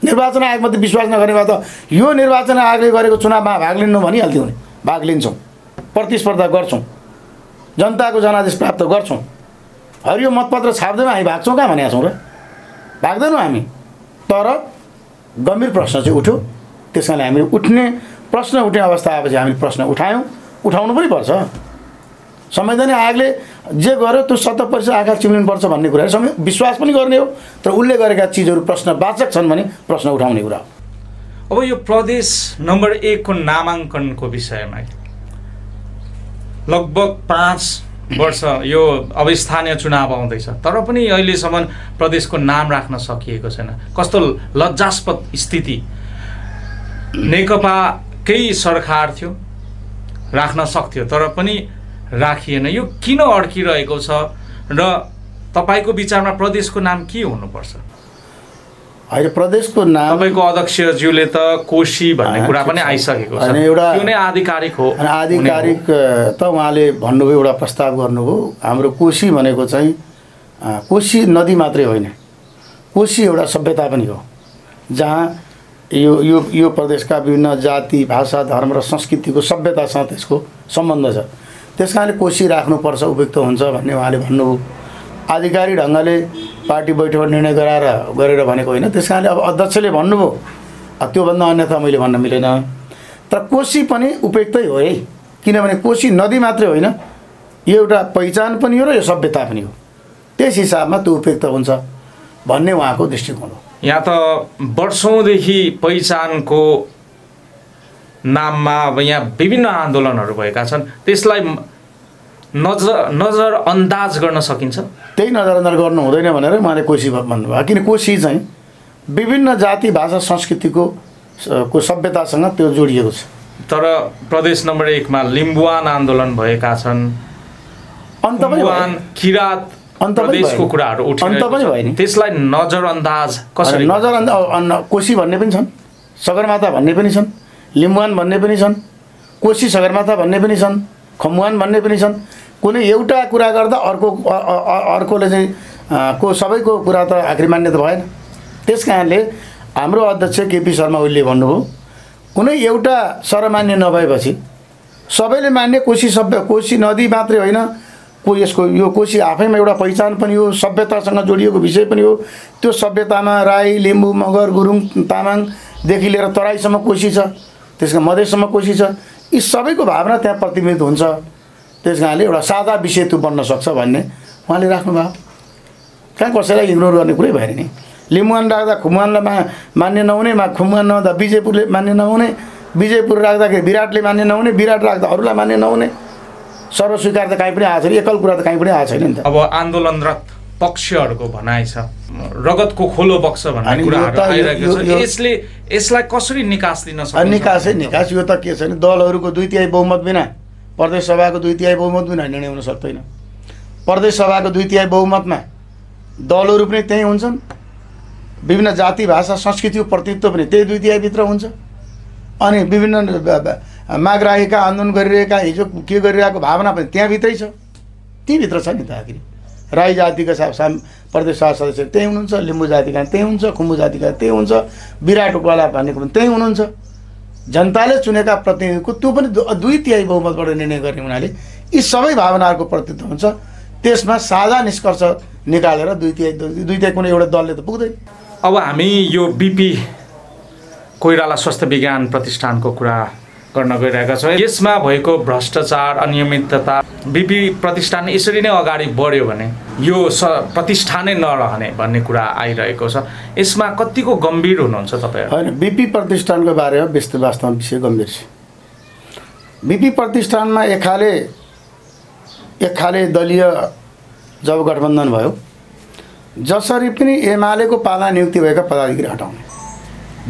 निर्वाचन आयोगमाथि विश्वास नगर्ने भए त यो निर्वाचन आयोगले गरेको चुनावमा भाग लिनु भनिहाल्थ्यौँ नि। भाग लिन्छौँ, प्रतिस्पर्धा गर्छौँ, जनताको जनादेश प्राप्त गर्छौँ। हरियो मतपत्र छाप्दैमा हामी भाग्छौँ कहाँ भनेका छौँ र? भाग्दैनौँ हामी। तर गम्भीर प्रश्न चाहिँ उठ्यो, त्यस कारणले हामीले प्रश्न उठ्ने अवस्था आएपछि हामीले प्रश्न उठायौँ, उठाउनु पनि पर्छ। संवैधानिक आयोगले जे गर्यो त्यो 70% आँखा चिम्लिनुपर्छ भन्ने कुरा विश्वास पनि गर्ने हो, तर उसले गरेका चिजहरू प्रश्नवाचक छन् भने प्रश्न उठाउने कुरा हो। अब यो प्रदेश नम्बर 1 को नामाङ्कनको विषयमा लगभग 5 वर्ष यो अब स्थानीय चुनाव आउँदैछ, तर पनि अहिलेसम्म प्रदेशको नाम राख्न सकिएको छैन। कस्तो लज्जास्पद स्थिति। नेकपाकै सरकार थियो, राख्न सक्थ्यो, तर पनि राखिएन। यो किन अड्किरहेको छ र तपाईको विचारमा प्रदेशको नाम के हुनुपर्छ? अहिले प्रदेशको नाम तपाईको अध्यक्षज्यूले त कोशी भन्ने कुरा पनि आइसकेको छ, त्यो नै आधिकारिक हो। आधिकारिक त उहाँले भन्नुभयो, एउटा प्रस्ताव गर्नुभयो। हाम्रो कोशी भनेको चाहिँ कोशी नदी मात्रै होइन, कोशी एउटा सभ्यता पनि हो, जहाँ यो प्रदेशका विभिन्न जाति, भाषा, धर्म र संस्कृतिको सभ्यतासँग त्यसको सम्बन्ध छ। त्यस कारणले कोशी राख्नुपर्छ, उपयुक्त हुन्छ भन्ने उहाँले भन्नुभयो। आधिकारिक ढङ्गले पार्टी बैठक निर्णय गरेर भनेको होइन। त्यस कारणले अब अध्यक्षले भन्नुभयो, त्योभन्दा अन्यथा मैले भन्न मिलेन। तर कोशी पनि उपयुक्तै हो है, किनभने कोशी नदी मात्रै होइन, यो एउटा पहिचान पनि हो र यो सभ्यता पनि हो। त्यस हिसाबमा त्यो उपयुक्त हुन्छ भन्ने उहाँको दृष्टिकोण हो। यहाँ त वर्षौँदेखि पहिचानको नाममा अब यहाँ विभिन्न आन्दोलनहरू भएका छन्, त्यसलाई नजरअन्दाज गर्न सकिन्छ? त्यही नजरअन्दाज गर्नु हुँदैन भनेर उहाँले कोशी भन्नुभयो, किन कोशी चाहिँ विभिन्न जाति, भाषा, संस्कृतिको सभ्यतासँग त्यो जोडिएको छ। तर प्रदेश नम्बर 1 मा लिम्बुवान आन्दोलन भएका छन्, लिम्बुवान किरात प्रदेशको कुराहरू उठिरहेको छ, त्यसलाई नजरअन्दाज कसरी? नजरअन्दाज कोशी भन्ने पनि छन्, सगरमाथा भन्ने पनि छन्, लिम्बुवान भन्ने पनि छन्, कोशी सगरमाथा भन्ने पनि छन्, खमुवान भन्ने पनि छन्। कुनै एउटा कुरा गर्दा अर्कोले चाहिँ सबैको कुरा त आखिर मान्य त भएन। त्यस कारणले हाम्रो अध्यक्ष केपी शर्मा ओलीले भन्नुभयो कुनै एउटा सर्वमान्य नभएपछि सबैले मान्ने कोशी नदी मात्रै होइन, यो कोशी आफैमा एउटा पहिचान पनि हो, सभ्यतासँग जोडिएको विषय पनि हो। त्यो सभ्यतामा राई, लिम्बू, मगर, गुरुङ, तामाङदेखि लिएर तराईसम्म कोशी छ, त्यसका मधेससम्म कोशी छ। यी सबैको भावना त्यहाँ प्रतिबिम्बित हुन्छ। त्यस कारणले एउटा सादा विषय त्यो बन्न सक्छ भन्ने उहाँले राख्नुभयो। कहाँ कसैलाई इग्नोर गर्ने कुरै भएन नि। लिम्बुवान राख्दा खुमुवानलाई मान्य नहुने, खुमुवान नहुँदा विजयपुरले मान्य नहुने, विजयपुर राख्दाखेरि विराटले मान्य नहुने, विराट राख्दा अरूलाई मान्य नहुने। सर्वस्वीकार त कहीँ पनि आएको छैन, एकल कुरा त कहीँ पनि आएको छैन नि त। अब आन्दोलनरत पक्षहरूको भनाइ छ रगतको खोलो बक्स भन्ने कुराहरू आइरहेको छ। यसलाई कसरी निकास दिन सक्छ? निकास यो त के छैन, दलहरूको 2/3 बहुमत बिना, प्रदेश सभाको 2/3 बहुमत बिना निर्णय हुन सक्दैन। प्रदेश सभाको 2/3 बहुमतमा दलहरू पनि त्यही हुन्छन्, विभिन्न जाति, भाषा, संस्कृतिको प्रतिनिधित्व पनि त्यही 2/3 भित्र हुन्छ। अनि विभिन्न माग राखेका, आन्दोलन गरिरहेका, हिजो के गरिरहेको भावना पनि त्यहाँभित्रै छ, त्यहीँभित्र छ नि त। आखिर राई जातिका प्रदेश सभा सदस्य त्यही हुनुहुन्छ, लिम्बू जातिका त्यही हुन्छ, खुम्बू जातिका त्यही हुन्छ, विराट उपाला भनेको पनि त्यही हुनुहुन्छ। जनताले चुनेका प्रतिनिधिको त्यो पनि 2/3 बहुमतबाट निर्णय गर्ने हुनाले यी सबै भावनाहरूको प्रतिनिधित्व हुन्छ। त्यसमा साझा निष्कर्ष निकालेर 2/3 कुनै एउटा दलले त पुग्दैन। अब हामी यो बीपी कोइराला स्वास्थ्य विज्ञान प्रतिष्ठानको कुरा गर्न गइरहेका छौँ। यसमा भएको भ्रष्टाचार, अनियमितता, बीपी प्रतिष्ठान यसरी नै अगाडि बढ्यो भने यो प्रतिष्ठानै नरहने भन्ने कुरा आइरहेको छ। यसमा कतिको गम्भीर हुनुहुन्छ तपाईँ? होइन, बीपी प्रतिष्ठानको बारेमा वास्तवमा विषय गम्भीर छ। बीपी प्रतिष्ठानमा एक खाले दलीय जब गठबन्धन भयो, जसरी पनि एमालेको पाला नियुक्ति भएका पदाधिकारी हटाउने।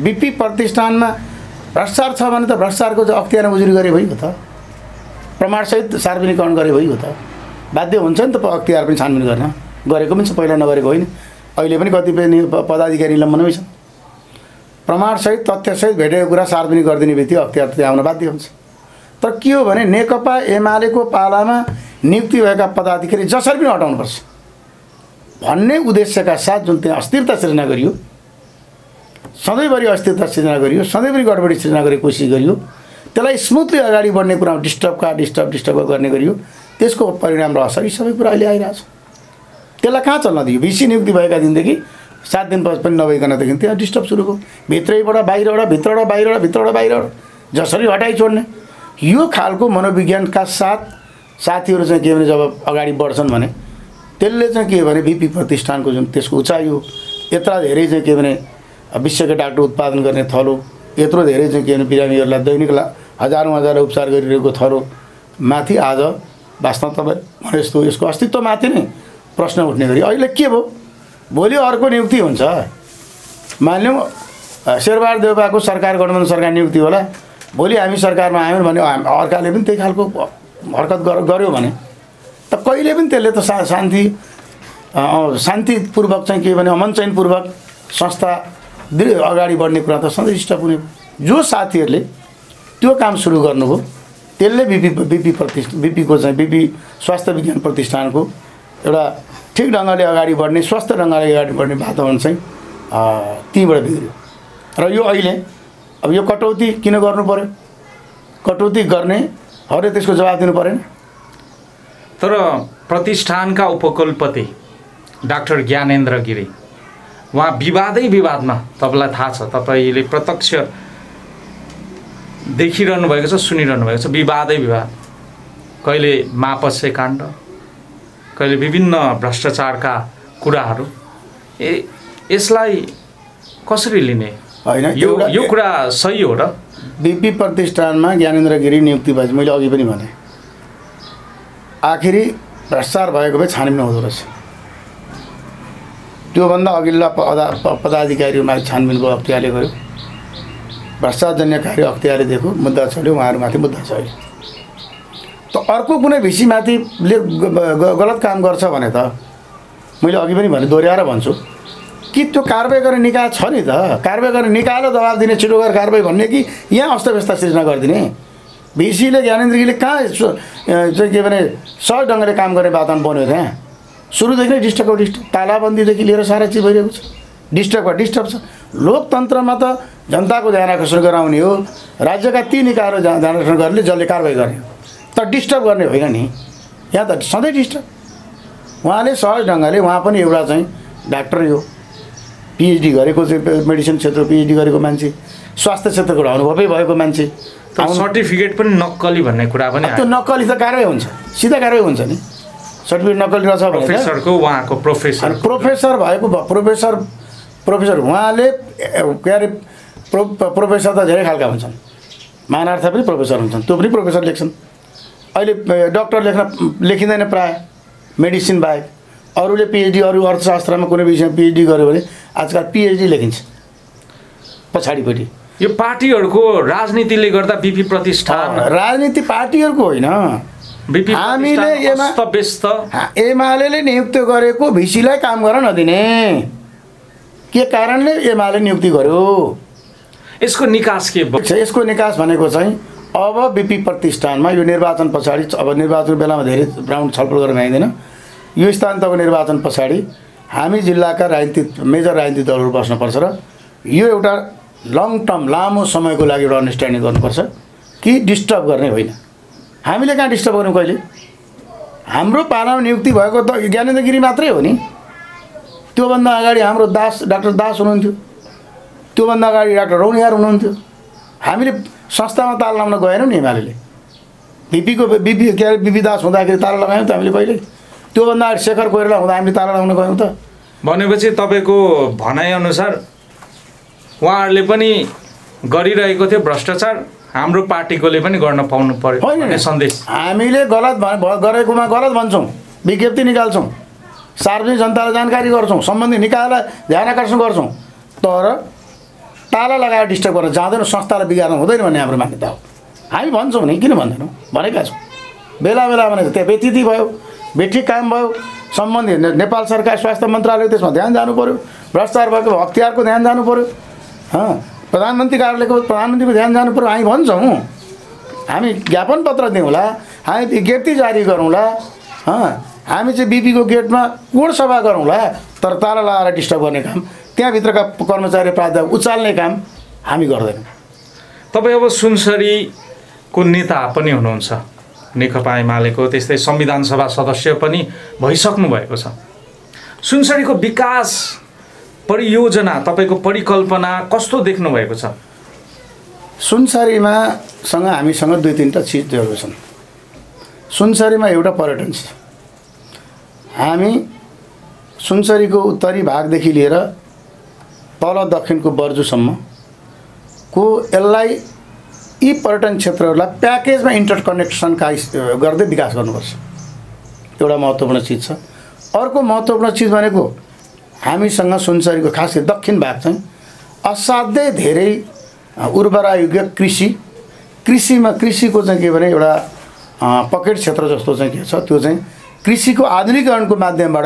बीपी प्रतिष्ठानमा भ्रष्टाचार छ भने त भ्रष्टाचारको चाहिँ अख्तियार उजुरी गरे भइगयो त, प्रमाणसहित सार्वजनिकरण गरे भइगयो त। बाध्य हुन्छ नि त अख्तियार पनि छानबिन गर्न, गरेको पनि छ, पहिला नगरेको होइन। अहिले पनि कतिपय पदाधिकारी निलम्बनमै छन्। प्रमाणसहित तथ्यसहित भेटेको कुरा सार्वजनिक गरिदिने बित्तिकै अख्तियार त्यहाँ आउन बाध्य हुन्छ। तर के हो भने नेकपा एमालेको पालामा नियुक्ति भएका पदाधिकारी जसरी पनि हटाउनुपर्छ भन्ने उद्देश्यका साथ जुन त्यहाँ अस्थिरता सृजना गरियो, सधैँभरि अस्थिरता सृजना गरियो, सधैँभरि गडबडी सृजना गर्ने कोसिस गरियो, त्यसलाई स्मुथली अगाडि बढ्ने कुरामा डिस्टर्ब गर्ने गरियो, त्यसको परिणाम र असर यी सबै कुरा अहिले आइरहेछ। त्यसलाई कहाँ चल्न दियो? भिसी नियुक्ति भएका दिनदेखि 7 दिन पनि नभइकनदेखि त्यहाँ डिस्टर्ब सुरु भयो। भित्रैबाट बाहिरबाट, भित्रबाट बाहिरबाट, भित्रबाट बाहिरबाट जसरी हटाइ छोड्ने यो खालको मनोविज्ञानका साथ साथीहरू चाहिँ के भने जब अगाडि बढ्छन् भने त्यसले चाहिँ के भने बीपी प्रतिष्ठानको जुन त्यसको उचाइ हो, यत्र धेरै चाहिँ के भने विश्वका डाक्टर उत्पादन गर्ने थलो, यत्रो धेरै चाहिँ के भने बिरामीहरूलाई दैनिक हजारौँ उपचार गरिरहेको थलो माथि आज वास्तवमा तपाईँ भने जस्तो यसको अस्तित्वमाथि नै प्रश्न उठ्ने गरी अहिले के भयो? भोलि अर्को नियुक्ति हुन्छ, मान्यौँ शेरबहादुर देउपाको सरकार गठबन्धन सरकार नियुक्ति होला, भोलि हामी सरकारमा आयौँ भने अर्काले पनि त्यही खालको हरकत गर्यो भने त कहिले पनि त्यसले त शान्तिपूर्वक चाहिँ के भने अमन चयनपूर्वक संस्था अगाडि बढ्ने कुरा त सधैँ डिस्टर्ब हुने। जो साथीहरूले त्यो काम सुरु गर्नुभयो त्यसले बीपीको चाहिँ बीपी स्वास्थ्य विज्ञान प्रतिष्ठानको एउटा ठिक ढङ्गले अगाडि बढ्ने, स्वस्थ ढङ्गले अगाडि बढ्ने वातावरण चाहिँ त्यहीँबाट बिग्रियो। र यो अहिले अब यो कटौती किन गर्नु पर्यो? कटौती गर्नेहरूले त्यसको जवाब दिनु परेन। तर प्रतिष्ठानका उपकुलपति डाक्टर ज्ञानेन्द्र गिरी उहाँ विवादमा, तपाईँलाई थाहा छ, तपाईँले प्रत्यक्ष देखिरहनु भएको छ, सुनिरहनु भएको छ, विवाद। कहिले मापस्य काण्ड, कहिले विभिन्न भ्रष्टाचारका कुराहरू। यसलाई कसरी लिने? होइन, यो कुरा सही हो र? बीपी प्रतिष्ठानमा ज्ञानेन्द्र गिरी नियुक्ति भएपछि मैले अघि पनि भने आखिरी भ्रष्टाचार भएको भए छानबिन हुँदो रहेछ। त्योभन्दा अघिल्ला पदाधिकारीहरूमाथि छानबिनको अख्तियारले गर्यो, भ्रष्टाचारजन्य कार्य अख्तियारले दिएको मुद्दा चल्यो, उहाँहरूमाथि मुद्दा छ अहिले। त अर्को कुनै भिसीमाथिले गलत काम गर्छ भने त मैले अघि पनि भने दोहोऱ्याएर भन्छु कि त्यो कारबाही गर्ने निकाय छ नि त, कारबाही गर्ने निकायलाई दबाब दिने, छिटो गरेर कारबाही भन्ने कि यहाँ अस्तव्यस्त सृजना गरिदिने? भिसीले ज्ञानेन्द्र गिरीले कहाँ चाहिँ के भने सहज ढङ्गले काम गर्ने वातावरण बन्यो त्यहाँ सुरुदेखि नै डिस्टर्ब तालाबन्दीदेखि लिएर सारा चिज भइरहेको छ डिस्टर्ब छ लोकतन्त्रमा त जनताको ध्यान आकर्षण गराउने हो राज्यका ती निकायहरू ध्यान आकर्षण गर्ने जसले कारवाही गर्ने हो तर डिस्टर्ब गर्ने होइन नि यहाँ त सधैँ डिस्टर्ब उहाँले सहज ढङ्गले उहाँ पनि एउटा चाहिँ डाक्टरै हो पिएचडी गरेको चाहिँ मेडिसिन क्षेत्र पिएचडी गरेको मान्छे स्वास्थ्य क्षेत्रको अनुभवै भएको मान्छे सर्टिफिकेट पनि नक्कली भन्ने कुरा पनि त्यो नक्कली त कारवाही हुन्छ सिधा कारवाही हुन्छ नि सर्टिफिकेट नक्कली रहेछ भने प्रोफेसरको उहाँको प्रोफेसर भएको प्रोफेसर उहाँले के अरे प्रोफेसर त धेरै खालका हुन्छन् मानार्थ पनि प्रोफेसर हुन्छन् त्यो पनि प्रोफेसर लेख्छन् अहिले डक्टर लेखिँदैन प्रायः मेडिसिन बाहेक अरूले पिएचडी अरू अर्थशास्त्रमा कुनै विषयमा पिएचडी गर्यो भने आजकल पिएचडी लेखिन्छ पछाडिपट्टि यो पार्टीहरूको राजनीतिले गर्दा बिपी प्रतिष्ठान राजनीति पार्टीहरूको होइन हामीले एमाले नियुक्त गरेको भिसीलाई काम गर्न नदिने के कारणले एमाले नियुक्ति गर्यो यसको निकास के यसको निकास भनेको चाहिँ अब बिपी प्रतिष्ठानमा यो निर्वाचन पछाडि अब निर्वाचनको बेलामा धेरै राउन्ड छलफल गर्न भ्याइँदैन यो स्थान तब निर्वाचन पछाडि हामी जिल्लाका मेजर राजनीतिक दलहरू बस्नुपर्छ र यो एउटा लङ टर्म लामो समयको लागि एउटा अन्डरस्ट्यान्डिङ गर्नुपर्छ कि डिस्टर्ब गर्ने होइन हामीले कहाँ डिस्टर्ब गर्नु कहिले हाम्रो पालामा नियुक्ति भएको त ज्ञानेन्द्र गिरी मात्रै हो नि त्योभन्दा अगाडि हाम्रो डाक्टर दास हुनुहुन्थ्यो त्योभन्दा अगाडि डाक्टर रौनियार हुनुहुन्थ्यो हामीले संस्थामा ताला लगाउन गएनौँ नि एमाले बिपी के अरे बिपी दास हुँदाखेरि ताला लगायौँ त हामीले पहिले त्योभन्दा अगाडि शेखर कोइराला हुँदा हामीले ताला लगाउन गयौँ त भनेपछि तपाईँको भनाइअनुसार उहाँहरूले पनि गरिरहेको थियो भ्रष्टाचार हाम्रो पार्टीकोले पनि गर्न पाउनु पर्यो भन्ने सन्देश हामीले गलत गरेकोमा गलत भन्छौँ विज्ञप्ति निकाल्छौँ सार्वजनिक जनतालाई जानकारी गर्छौँ सम्बन्धित निकायलाई ध्यान आकर्षण गर्छौँ तर ताला लगाएर डिस्टर्ब गर्न जाँदैन संस्थालाई बिगार्नु हुँदैन भन्ने हाम्रो मान्यता हो हामी भन्छौँ नि किन भन्दैनौँ भनेका छौँ बेला भनेको त्यहाँ व्यतिथि भयो बेठिक काम भयो सम्बन्धित नेपाल सरकार स्वास्थ्य मन्त्रालय त्यसमा ध्यान जानु पऱ्यो भ्रष्टाचार भएको अख्तियारको ध्यान जानु पऱ्यो प्रधानमन्त्री कार्यालयको प्रधानमन्त्रीको ध्यान जानु पऱ्यो हामी भन्छौँ हामी ज्ञापन पत्र दिउँला हामी विज्ञप्ति जारी गरौँला हामी चाहिँ बिपीको गेटमा कोड सभा गरौँला तर ताला लगाएर डिस्टर्ब गर्ने काम त्यहाँभित्रका कर्मचारी प्राध्यापक उचाल्ने काम हामी गर्दैनौँ तपाईँ अब सुनसरीको नेता पनि हुनुहुन्छ नेकपा एमालेको त्यस्तै संविधान सभा सदस्य पनि भइसक्नु भएको छ सुनसरीको विकास परियोजना तपाईँको परिकल्पना कस्तो देख्नु भएको छ सुनसरीमा हामीसँग दुई तीनवटा चिजहरू छन् सुनसरीमा एउटा पर्यटन छ हामी सुनसरीको उत्तरी भागदेखि लिएर तल दक्षिणको बर्जुसम्मको यसलाई यी पर्यटन क्षेत्रहरूलाई प्याकेजमा इन्टरकनेक्सनका गर्दै विकास गर्नुपर्छ एउटा महत्त्वपूर्ण चिज छ अर्को महत्त्वपूर्ण चिज भनेको हामीसँग सुनसरीको खास गरी दक्षिण भाग चाहिँ असाध्यै धेरै उर्वरायोग्य कृषिको चाहिँ के भने एउटा पकेट क्षेत्र जस्तो चाहिँ के छ त्यो चाहिँ कृषिको आधुनिकीकरणको माध्यमबाट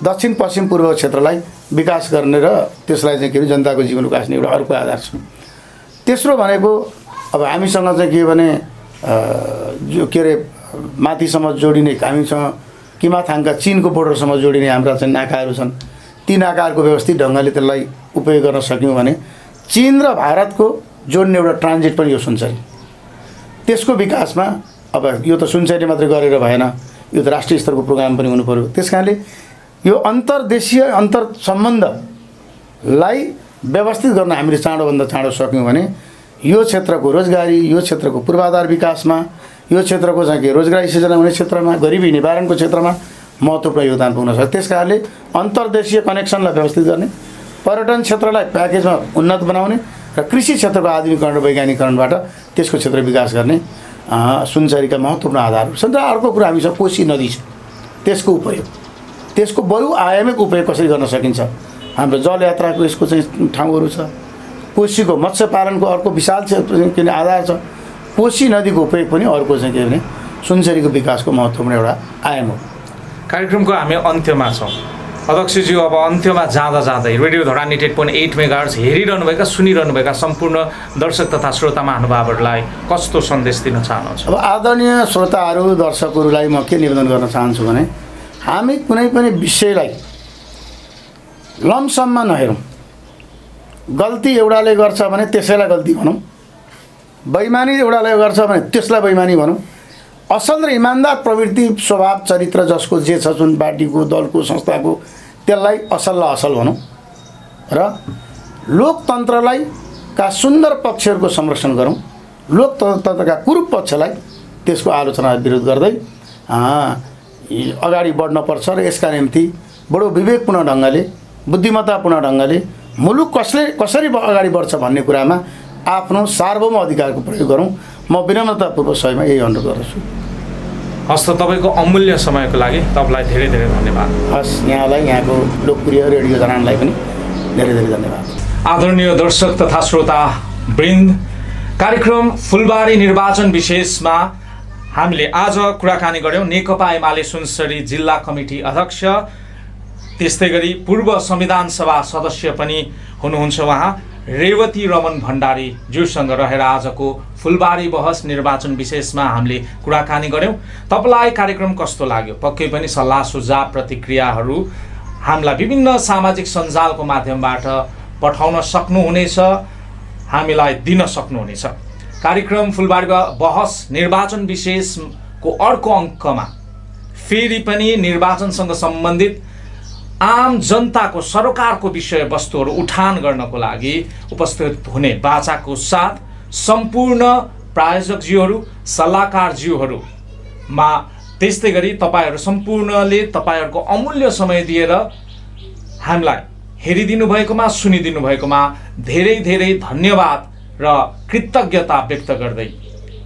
दक्षिण पश्चिम पूर्व क्षेत्रलाई विकास गर्ने र त्यसलाई चाहिँ के भने जनताको जीवन उकास्ने एउटा अर्को आधार छ तेस्रो भनेको अब हामीसँग चाहिँ के भने जो के अरे माथिसम्म जोडिने हामीसँग किमाथाङका चीनको बोर्डरसम्म जोडिने हाम्रा चाहिँ नाकाहरू छन् ती नाकाहरूको व्यवस्थित ढङ्गले त्यसलाई उपयोग गर्न सक्यौँ भने चीन र भारतको जोड्ने एउटा ट्रान्जिट पनि यो सुनसरी त्यसको विकासमा अब यो त सुनसरी मात्रै गरेर भएन यो त राष्ट्रिय स्तरको प्रोग्राम पनि हुनु पर्यो त्यस कारणले यो अन्तर्देशीय अन्तर सम्बन्धलाई व्यवस्थित गर्न हामीले चाँडोभन्दा चाँडो सक्यौँ भने यो क्षेत्रको रोजगारी यो क्षेत्रको पूर्वाधार विकासमा यो क्षेत्रको चाहिँ के रोजगारी सृजना हुने क्षेत्रमा गरिबी निवारणको क्षेत्रमा महत्त्वपूर्ण योगदान पुग्न सक्छ त्यस कारणले अन्तर्देशीय कनेक्सनलाई व्यवस्थित गर्ने पर्यटन क्षेत्रलाई प्याकेजमा उन्नत बनाउने र कृषि क्षेत्रको आधुनिकीकरण र वैज्ञानिकरणबाट त्यसको क्षेत्र विकास गर्ने सुनसरीका महत्त्वपूर्ण आधारहरू छन् र अर्को कुरा हामीसँग कोशी नदी छ त्यसको उपयोग त्यसको बहुआयामिक उपयोग कसरी गर्न सकिन्छ हाम्रो जलयात्राको यसको चाहिँ ठाउँहरू छ कोशीको मत्स्य पालनको अर्को विशाल के आधार छ कोशी नदीको उपयोग पनि अर्को चाहिँ के भने सुनसरीको विकासको महत्त्वपूर्ण एउटा आयाम हो कार्यक्रमको हामी अन्त्यमा छौँ अध्यक्षज्यू, अब अन्त्यमा जाँदा जाँदै रेडियो धरा 98.8 मेगाहर्ज हेरिरहनुभएका सुनिरहनुभएका सम्पूर्ण दर्शक तथा श्रोता महानुभावहरूलाई कस्तो सन्देश दिन चाहनुहुन्छ? अब आदरणीय श्रोताहरू दर्शकहरूलाई म के निवेदन गर्न चाहन्छु भने हामी कुनै पनि विषयलाई लमसममा नहेरौँ। गल्ती एउटाले गर्छ भने त्यसैलाई गल्ती भनौँ, बेइमानी एउटाले गर्छ भने त्यसलाई बेइमानी भनौँ। असल र इमान्दार प्रवृत्ति स्वभाव चरित्र जसको जे छ जुन पार्टीको दलको संस्थाको त्यसलाई असललाई असल भनौँ र लोकतन्त्रलाई का सुन्दर पक्षहरूको संरक्षण गरौँ। लोकतन्त्रका कुरूप पक्षलाई त्यसको आलोचना विरोध गर्दै अगाडि बढ्नुपर्छ र यसका निम्ति बडो विवेकपूर्ण ढङ्गले बुद्धिमत्तापूर्ण ढङ्गले मुलुक कसरी अगाडि बढ्छ भन्ने कुरामा आफ्नो सार्वभौम अधिकारको प्रयोग गरौँ। म विनम्रतापूर्वक सहयोगमा यही अनुरोध गर्छु। हस् त, तपाईँको अमूल्य समयको लागि तपाईँलाई धेरै धेरै धन्यवाद। हस्, यहाँलाई यहाँको लोकप्रिय रेडियो जनानलाई पनि धेरै धेरै धन्यवाद। आदरणीय दर्शक तथा श्रोता वृन्द, कार्यक्रम फुलबारी निर्वाचन विशेषमा हामीले आज कुराकानी गऱ्यौँ नेकपा एमाले सुनसरी जिल्ला कमिटी अध्यक्ष, त्यस्तै गरी पूर्व संविधान सभा सदस्य पनि हुनुहुन्छ उहाँ रेवती रमन भण्डारी ज्यूसँग रहेर आजको फुलबारी बहस निर्वाचन विशेषमा हामीले कुराकानी गऱ्यौँ। तपाईँलाई कार्यक्रम कस्तो लाग्यो? पक्कै पनि सल्लाह सुझाव प्रतिक्रियाहरू हामीलाई विभिन्न सामाजिक सञ्जालको माध्यमबाट पठाउन सक्नुहुनेछ, हामीलाई दिन सक्नुहुनेछ। कार्यक्रम फुलबारी बहस निर्वाचन विशेषको अर्को अङ्कमा फेरि पनि निर्वाचनसँग सम्बन्धित आम जनताको सरकारको विषयवस्तुहरू उठान गर्नको लागि उपस्थित हुने बाचाको साथ सम्पूर्ण प्रायोजकज्यूहरू सल्लाहकारज्यूहरूमा त्यस्तै गरी तपाईँहरू सम्पूर्णले तपाईँहरूको अमूल्य समय दिएर हामीलाई हेरिदिनु भएकोमा सुनिदिनु भएकोमा धेरै धेरै धन्यवाद र कृतज्ञता व्यक्त गर्दै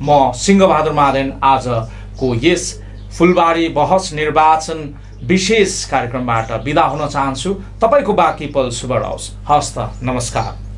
म सिंहबहादुर महादेन आजको यस फुलबारी बहस निर्वाचन विशेष कार्यक्रमबाट बिदा हुन चाहन्छु। तपाईँको बाँकी पल शुभ रहोस्। हस्त, नमस्कार।